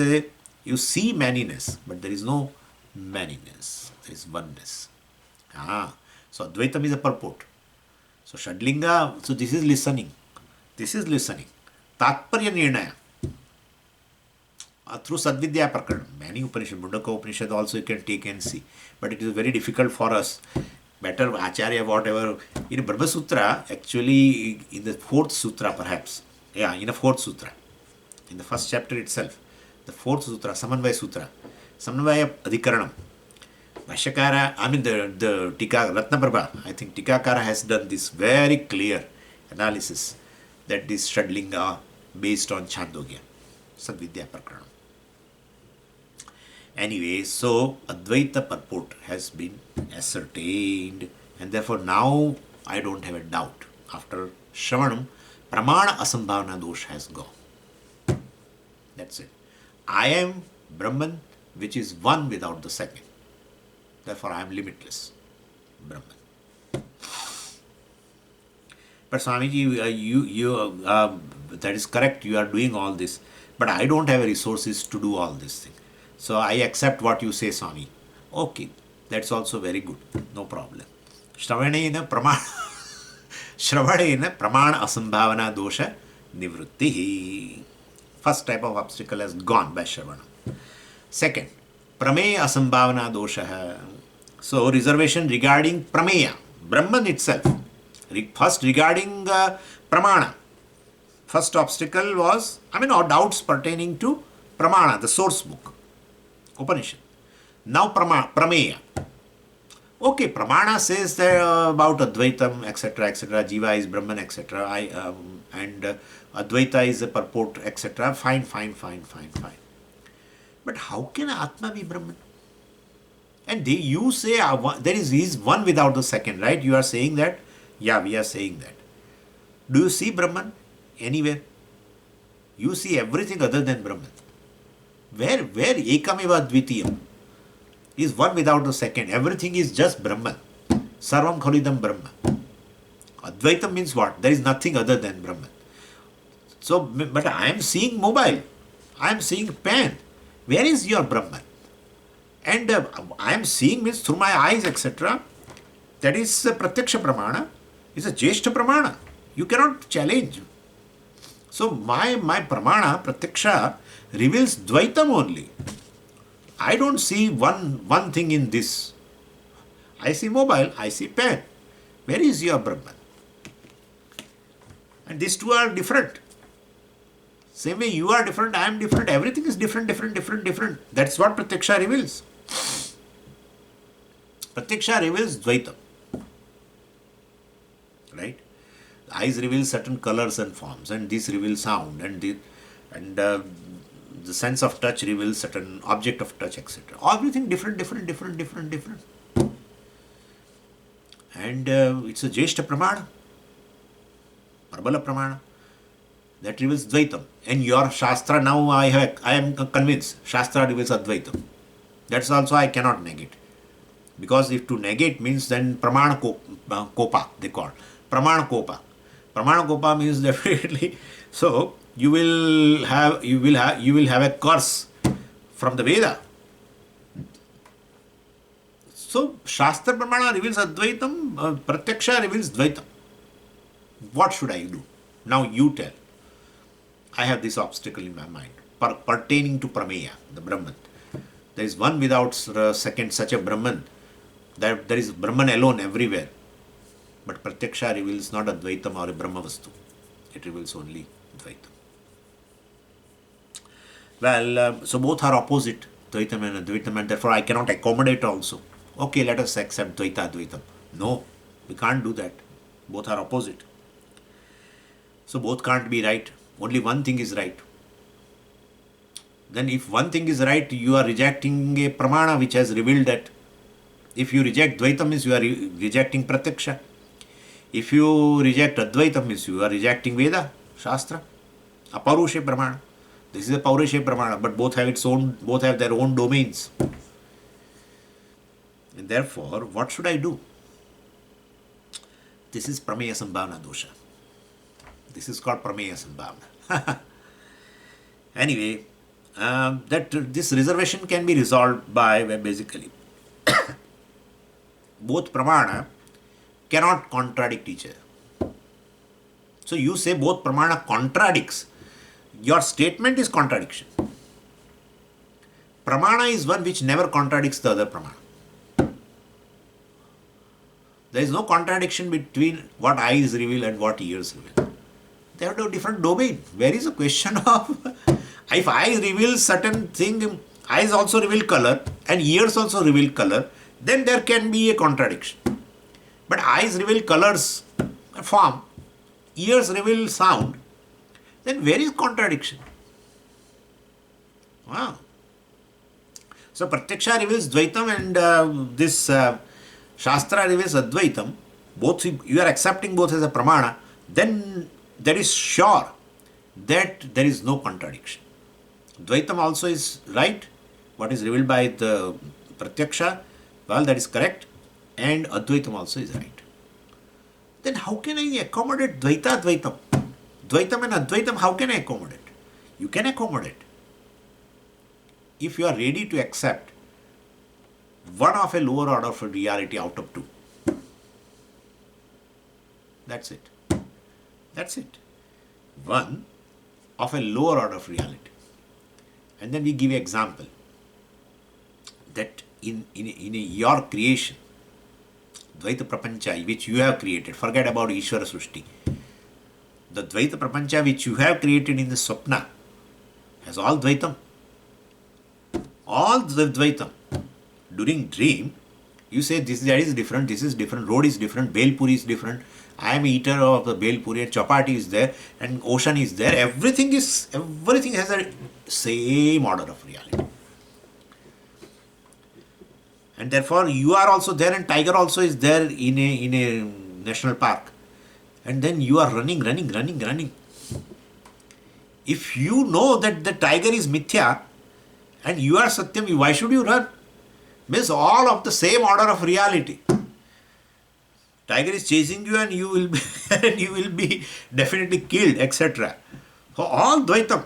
you see manyness, but there is no manyness. There is oneness. So Advaitam is a purport. So Shadlinga, so this is listening. This is listening. Tatparya Nirnaya. Through Sadvidya Prakarana. Many Upanishad, Mundaka Upanishad also you can take and see. But it is very difficult for us. Better Acharya, whatever. In Brahma Sutra, actually in the 4th Sutra perhaps. Yeah, in the 4th Sutra. In the first chapter itself, the 4th Sutra, Samanvaya Sutra, Samanvaya Adhikaranam. Bhashyakara, I mean the Tika, Ratnaprabha, I think Tikakara has done this very clear analysis that this Shadlinga based on Chandogya, Sadvidya Prakaranam. Anyway, so Advaita purport has been ascertained, and therefore now I don't have a doubt. After Shravanam, Pramana Asambhavana dosh has gone. That's it. I am Brahman, which is one without the second. Therefore, I am limitless. Brahman. But Swamiji, that is correct. You are doing all this. But I don't have resources to do all this thing. So I accept what you say, Swami. Okay. That's also very good. No problem. Shravanena pramana asambhavana dosha nivrittihi. First type of obstacle has gone by Shravanam. Second, prameya asambhavana dosha. So, reservation regarding prameya, Brahman itself. First, regarding pramana. First obstacle was, or doubts pertaining to pramana, the source book, Upanishad. Now, prameya. Okay, pramana says about Advaitam, etc., etc., Jiva is Brahman, etc., and Advaita is a purport, etc. Fine. But how can Atma be Brahman? And you say there is one without the second, right? You are saying that? Yeah, we are saying that. Do you see Brahman anywhere? You see everything other than Brahman. Where Ekameva Dvitiyam is one without the second. Everything is just Brahman. Sarvam Khalidam Brahman. Advaitam means what? There is nothing other than Brahman. So, but I am seeing mobile. I am seeing pen. Where is your Brahman? And I am seeing means through my eyes, etc. That is Pratyaksha Pramana. Is a Jeshta Pramana. You cannot challenge. So my Pramana, Pratyaksha, reveals Dvaitam only. I don't see one thing in this. I see mobile, I see pen. Where is your Brahman? And these two are different. Same way you are different, I am different. Everything is different. That's what Pratyaksha reveals. Pratyaksha reveals Dvaitam. Right? The eyes reveal certain colors and forms, and this reveals sound, and the sense of touch reveals certain object of touch, etc. Everything different. And it's a Jeshta Pramana, Prabala Pramana, that reveals Dvaitam. And your Shastra now I am convinced Shastra reveals Advaitam. That's also I cannot negate. Because if to negate means then Pramana Kopa they call. Pramana Kopa. Pramana Kopa means definitely so you will have a curse from the Veda. So Shastra Pramana reveals Advaitam, Pratyaksha reveals Dvaitam. What should I do? Now you tell. I have this obstacle in my mind pertaining to Prameya, the Brahman. There is one without second such a Brahman. That there is Brahman alone everywhere. But Pratyaksha reveals not Advaitam or a Brahma Vastu. It reveals only Dvaitam. Well, so both are opposite, Dvaitam and Advaitam, and therefore I cannot accommodate also. Okay, let us accept Dvaita Advaitam. No, we can't do that. Both are opposite. So both can't be right. Only one thing is right. Then if one thing is right, you are rejecting a Pramana which has revealed that. If you reject Dvaitam means you are rejecting Pratyaksha. If you reject Advaitam means you are rejecting Veda, Shastra, Aparushe Pramana. This is a Paurushe Pramana, but both have their own domains. And therefore, what should I do? This is Prameya Sambhavana dosha. This is called Prameya Sambhavana. Anyway, this reservation can be resolved by basically both Pramana cannot contradict each other. So you say both Pramana contradicts. Your statement is contradiction. Pramana is one which never contradicts the other Pramana. There is no contradiction between what eyes reveal and what ears reveal. They have a different domain. Where is the question of if eyes reveal certain thing, eyes also reveal color and ears also reveal color, then there can be a contradiction. But eyes reveal colors, form, ears reveal sound, then where is contradiction? Wow. So Pratyaksha reveals Dvaitam and this Shastra reveals Advaitam. Both you are accepting both as a Pramana, then there is sure that there is no contradiction. Dvaitam also is right. What is revealed by the Pratyaksha, well, that is correct. And Advaitam also is right. Then how can I accommodate Dvaita Advaitam? Dvaitam and Advaitam, how can I accommodate? You can accommodate if you are ready to accept one of a lower order of reality out of two. That's it. That's it. One of a lower order of reality. And then we give an example that in your creation, Dvaita Prapancha, which you have created, forget about Ishvara Srushti. The Dvaita Prapancha which you have created in the Swapna has all Dvaitam. All the Dvaitam. During dream, you say that is different, this is different, road is different, Bel Puri is different, I am eater of the Bel Puri, and chapati is there, and ocean is there, everything has a same order of reality. And therefore you are also there and tiger also is there in a national park. And then you are running. If you know that the tiger is mithya and you are Satyam, why should you run? Means all of the same order of reality. Tiger is chasing you and you will be definitely killed, etc. So all Dvaitam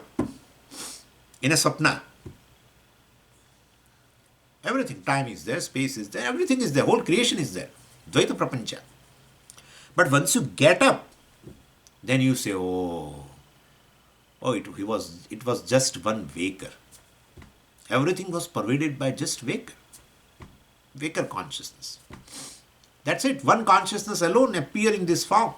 in a Sapna. Everything, time is there, space is there, everything is there, whole creation is there. Dvaita Prapancha. But once you get up, then you say, it was just one waker. Everything was pervaded by just waker consciousness. That's it. One consciousness alone appear in this form.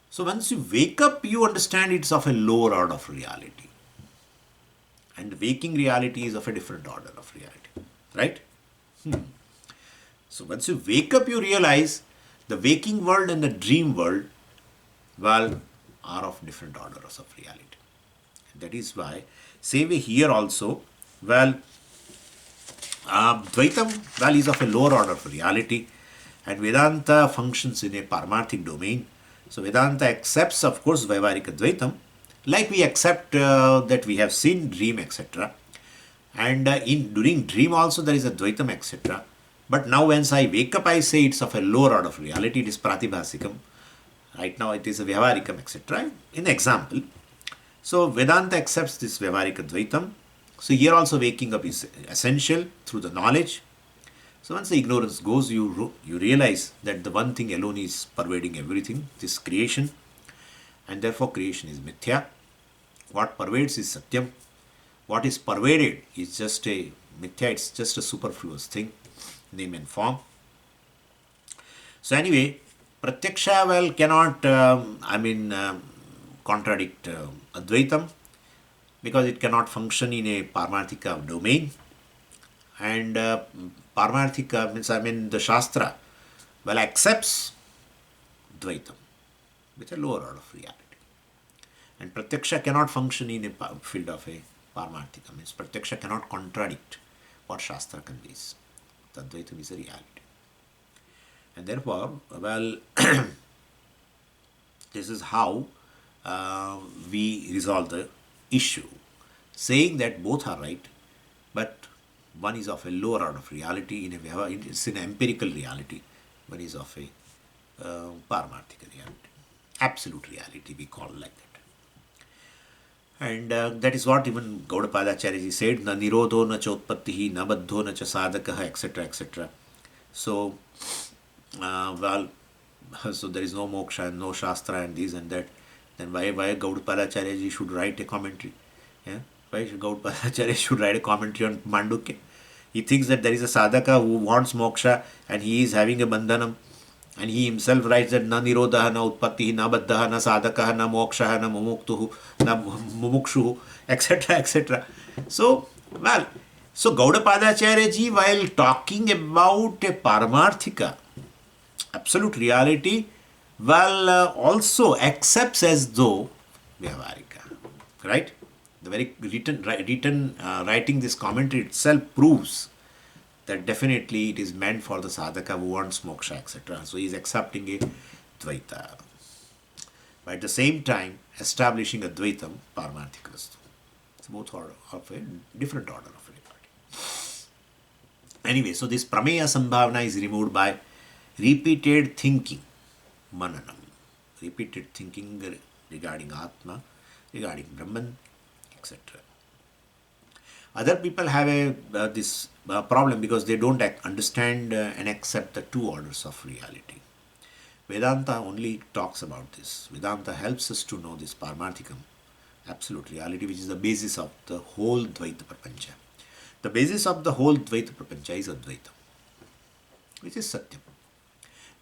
So once you wake up, you understand it's of a lower order of reality. And waking reality is of a different order of reality. Right? So once you wake up, you realize the waking world and the dream world, well, are of different orders of reality. And that is why, same way here also, well, Dvaitam, well, is of a lower order of reality. and Vedanta functions in a Paramarthic domain. So Vedanta accepts, of course, Vyavaharika Dvaitam, like we accept that we have seen dream, etc. And in during dream also there is a Dvaitam, etc. But now once I wake up, I say it's of a lower order of reality, it is Pratibhasikam. Right now it is a Vyavaharikam, etc. In example. So Vedanta accepts this Vyavaharika Dvaitam. So here also waking up is essential through the knowledge. So once the ignorance goes, you realize that the one thing alone is pervading everything, this creation, and therefore creation is mithya. What pervades is satyam. What is pervaded is just a mithya, it's just a superfluous thing, name and form. So anyway, Pratyaksha well cannot, contradict Advaitam, because it cannot function in a Paramarthika domain. And Paramarthika means, the Shastra, well, accepts Dvaitam with a lower order of reality. And Pratyaksha cannot function in a field of a Paramarthika, means Pratyaksha cannot contradict what Shastra conveys. The Advaitam is a reality. And therefore, well, this is how we resolve the issue, saying that both are right, but one is of a lower order of reality, it's an empirical reality, one is of a Paramarthika reality, absolute reality, we call like that. And that is what even Gaudapadacharya said, na nirodho na chotpattihi, na baddho na cha sadhakaha, etc., etc. So, so there is no moksha and no shastra and this and that. Then why Gaudapadacharya ji should write a commentary? Yeah? Why should Gaudapadacharya should write a commentary on Mandukya? He thinks that there is a sadhaka who wants moksha and he is having a bandhanam. And he himself writes that na nirodha na utpatti, na baddha, na sadhaka, na moksha, na mumuktuhu, na mumukshu, etc., etc. So, well, so Gaudapadacharya ji, while talking about a Paramarthika, absolute reality, well, also accepts as though Vyavaharika, right? The very writing this commentary itself proves that definitely it is meant for the sadhaka who wants moksha, etc. So he is accepting a Dvaita. But at the same time, establishing a Dvaitam, Paramarthikastu. It's both of a different order of reality. Anyway, so this Prameya Sambhavana is removed by repeated thinking, Mananam. Repeated thinking regarding Atma, regarding Brahman, etc. Other people have this problem because they don't understand and accept the two orders of reality. Vedanta only talks about this. Vedanta helps us to know this Paramarthikam, absolute reality, which is the basis of the whole Dvaita Prapancha. The basis of the whole Dvaita Prapancha is Advaita, which is Satyam.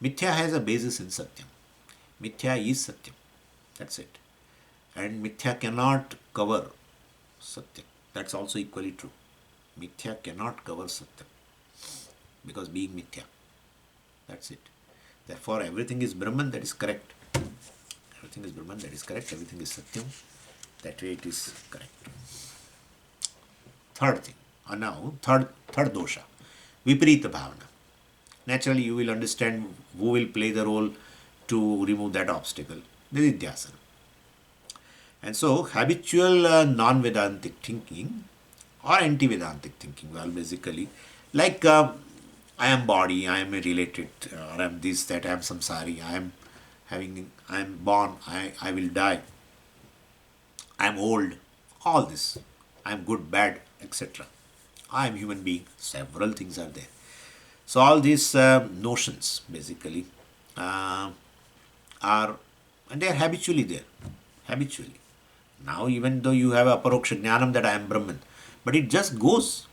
Mithya has a basis in Satyam. Mithya is Satyam. That's it. And Mithya cannot cover Satyam. That's also equally true. Mithya cannot cover Satyam, because being Mithya. That's it. Therefore, everything is Brahman, that is correct. Everything is Brahman, that is correct. Everything is Satyam, that way it is correct. Third thing, now third dosha, Viparita Bhavana. Naturally, you will understand who will play the role to remove that obstacle. Nididhyasana. And so, habitual non-Vedantic thinking or anti-Vedantic thinking, well, basically, like I am body, I am related, or I am this, that, I am samsari, I am born, I will die, I am old, all this, I am good, bad, etc. I am human being, several things are there. So all these notions basically are, and they are habitually there, habitually. Now even though you have a aparoksha jnanam that I am Brahman, but it just goes,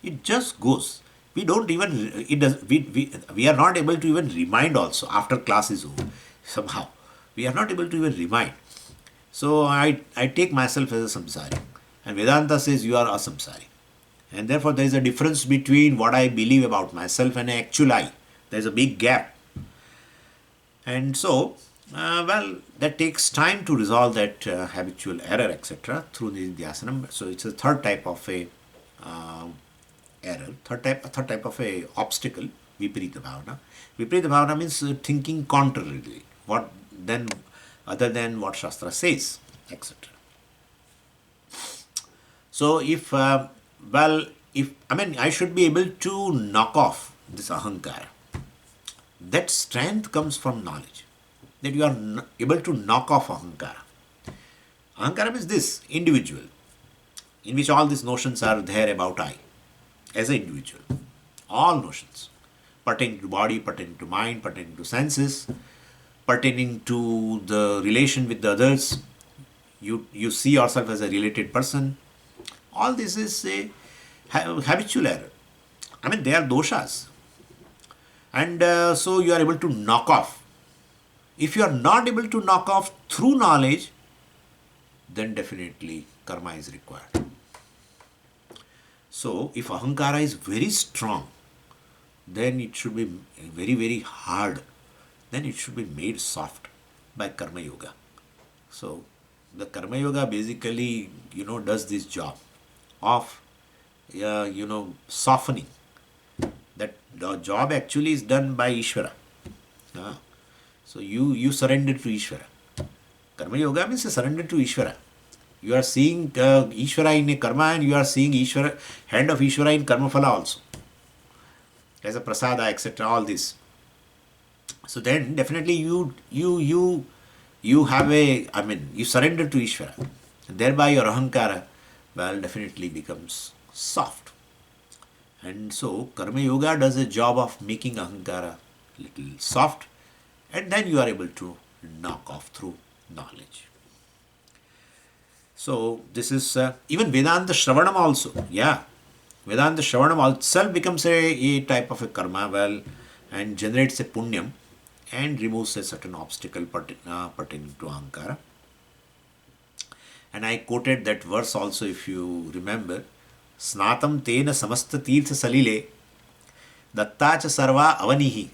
we don't even, we are not able to even remind also after class is over, somehow. We are not able to even remind. So I take myself as a samsari, and Vedanta says you are a samsari. And therefore there is a difference between what I believe about myself and actual I. There is a big gap. And so, well, that takes time to resolve that habitual error, etc. through the Nididhyasanam. So it's a third type of a error, third type of a obstacle Viparita Bhavana. Viparita Bhavana means thinking contrarily. What then, other than what Shastra says, etc. So I should be able to knock off this ahankara. That strength comes from knowledge. That you are able to knock off ahankara. Ahankara means this individual, in which all these notions are there about I, as an individual. All notions pertaining to body, pertaining to mind, pertaining to senses, pertaining to the relation with the others. You see yourself as a related person. All this is a habitual error. They are doshas. And so you are able to knock off. If you are not able to knock off through knowledge, then definitely karma is required. So if ahankara is very strong, then it should be very, very hard. Then it should be made soft by karma yoga. So the karma yoga basically, does this job of, softening. That the job actually is done by Ishvara. So you surrender to Ishvara. Karma yoga means a surrender to Ishvara. You are seeing Ishvara in a karma, and you are seeing Ishvara, hand of Ishvara in karma phala also, as a prasada, etc. All this. So then definitely you have you surrender to Ishvara. And thereby your ahankara, definitely becomes soft. And so karma yoga does a job of making ahankara little soft, and then you are able to knock off through knowledge. So this is even Vedanta Shravanam also. Yeah, Vedanta Shravanam itself becomes a type of a karma, and generates a punyam and removes a certain obstacle pertaining to ahankara. And I quoted that verse also, if you remember. Snatam tena samasta tirtha salile dattacha sarva avanihi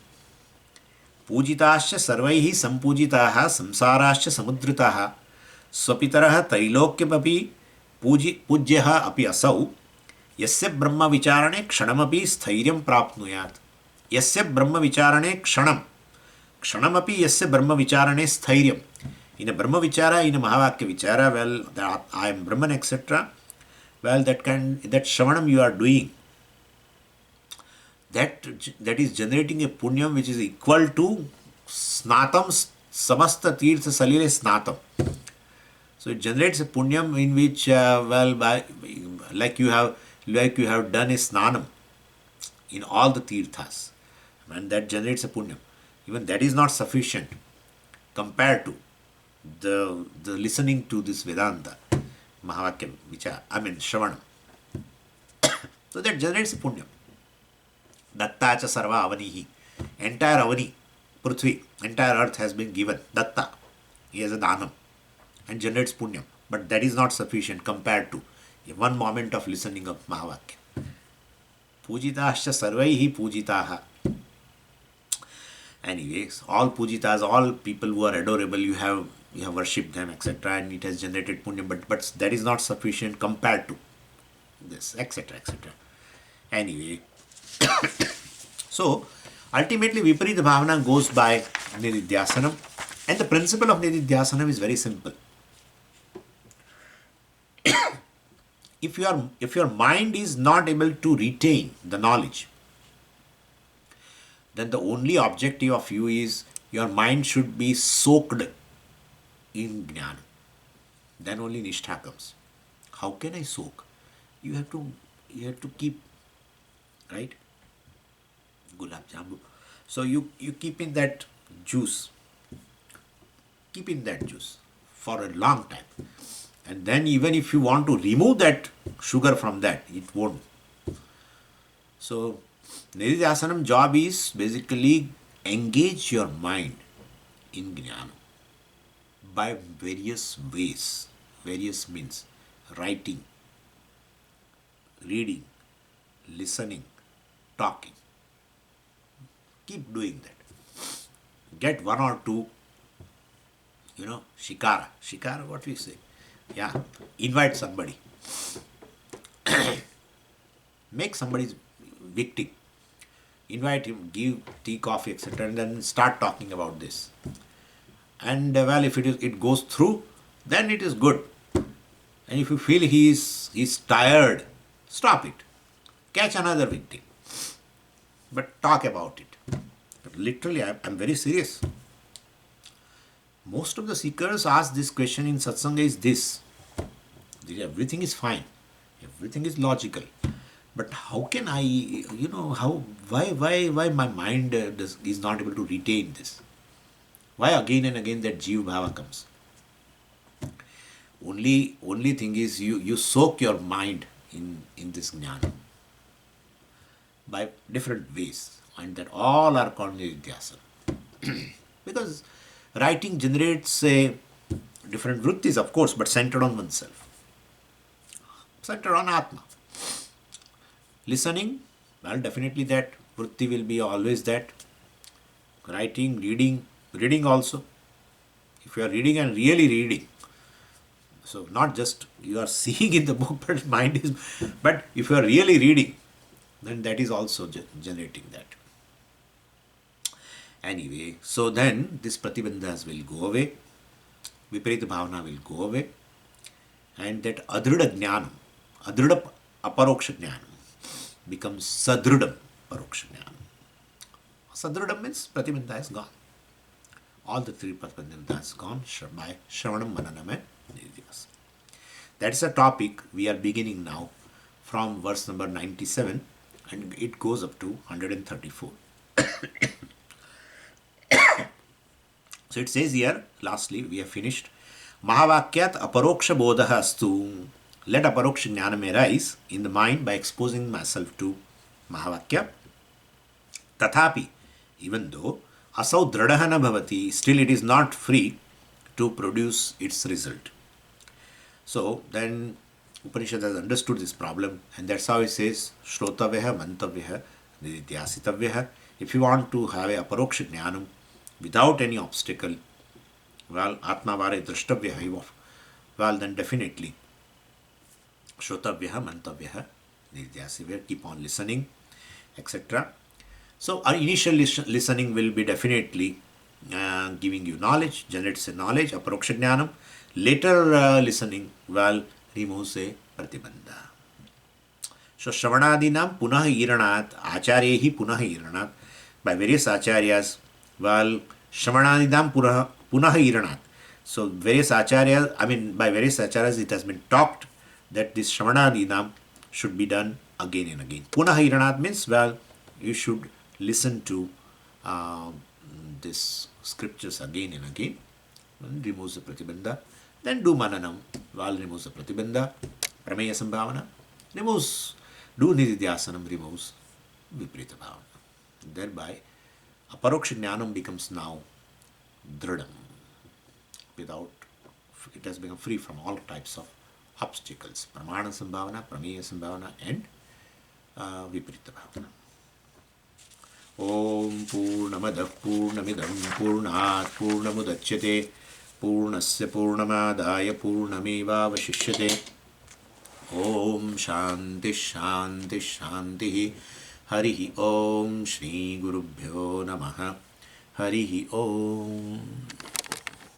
पूजिताश्च सर्वैः सम्पूजिताः संसाराश्च समुद्रिताः स्वपितरः त्रैलोक्यमपि पूज्यः अपि असौ यस्य ब्रह्मविचारणे क्षणमपि स्थैर्यं प्राप्नुयात्. यस्य ब्रह्मविचारणे क्षणमपि यस्य ब्रह्मविचारणे स्थैर्यं. In a Brahma Vichara, in a Mahavakya Vichara, that I am Brahman, etc. That Shravanam you are doing, that is generating a punyam which is equal to snatam samasta tirtha salile snatam. So it generates a punyam in which like you have done a snanam in all the tirthas, and that generates a punyam. Even that is not sufficient compared to the listening to this Vedanta Mahavakya Vichara, Shravanam. So that generates a punyam. Datta cha sarva avanihi. Entire avani, Prithvi, entire earth has been given. Datta. He has a dhanam and generates punyam. But that is not sufficient compared to one moment of listening of Mahavakya. Pujitascha sarvaihi pujitaha. Anyways, all pujitas, all people who are adorable, you have worshipped them, etc. And it has generated punyam, but that is not sufficient compared to this, etc. etc. Anyway, so ultimately Viparita Bhavana goes by Nididhyasanam, and the principle of Nididhyasanam is very simple. If your mind is not able to retain the knowledge, then the only objective of you is your mind should be soaked in jnana. Then only nishtha comes. How can I soak? You have to keep, right? Gulab jambu. So you keep in that juice. Keep in that juice for a long time. And then even if you want to remove that sugar from that, it won't. So Nididhyasanam job is basically engage your mind in jnana by various ways, various means. Writing, reading, listening, talking. Keep doing that. Get one or two, shikara. Shikara, what we say? Yeah, invite somebody. Make somebody's victim. invite him, give tea, coffee, etc., and then start talking about this. And well, if it goes through, then it is good. And if you feel he's tired, stop it. Catch another victim. But talk about it. But literally, I'm very serious. Most of the seekers ask this question in satsanga is this. Everything is fine. Everything is logical. But how can I, why my mind is not able to retain this? Why again and again that Jiva Bhava comes? Only thing is you soak your mind in this jnana by different ways, and that all are called nidhyasana. Because writing generates a different vrittis, of course, but centered on oneself, centered on Atma. Listening, well, definitely that vritti will be always that. Writing, reading also. If you are reading and really reading, so not just you are seeing in the book, but mind is. But if you are really reading, then that is also generating that. Anyway, so then this pratibandhas will go away, viparita bhavana will go away, and that adrida jnanam, adrida aparoksha jnanam becomes sadrudam paroksha jnanam. Sadrudam means pratibandha is gone. All the three pratibandhas gone by shravanam, mananam and nidhyasana. That is a topic we are beginning now from verse number 97, and it goes up to 134. So it says here, lastly, we have finished. Mahavakyat aparoksha bodha astu. Let aparoksha jnanam arise in the mind by exposing myself to Mahavakya. Tathapi, even though asau dradaha na bhavati, still it is not free to produce its result. So then Upanishad has understood this problem, and that's how it says Shrotavyaha, Mantavyaha, Nidhyasitavyaha. If you want to have a aparoksha jnanam without any obstacle, well, Atmavare Drashtavyaha, well, then definitely Shrotavyaha, Mantavyaha, Nidhyasitavyaha, keep on listening, etc. So our initial listening will be definitely giving you knowledge, generates a knowledge, aparoksha jnanam. Later listening, well, removes a pratibandha. So Shravanadinam punah iranat, acharyehi punah iranat. By various acharyas, well, Shravanadinam punah iranat. So various acharyas, by various acharyas it has been talked that this Shravanadinam should be done again and again. Punah iranat means, well, you should listen to this scriptures again and again. And removes the pratibandha. Then do mananam, well, removes the pratibandha. Prameya sambhavana, removes. Do nididhyasanam, removes viparita bhavana. Thereby, aparoksha jnanam becomes now dridam. It has become free from all types of obstacles. Pramana sambhavana, prameya sambhavana, and viparita bhavana. Om Purnamadah Purnamidam Purnat Purnamudachyate Purnasya Purnamadaya Purnamevavashishyate. Om Shanti Shanti Shanti. Harihi Om Shri Gurubhyo Namaha. Harihi Om.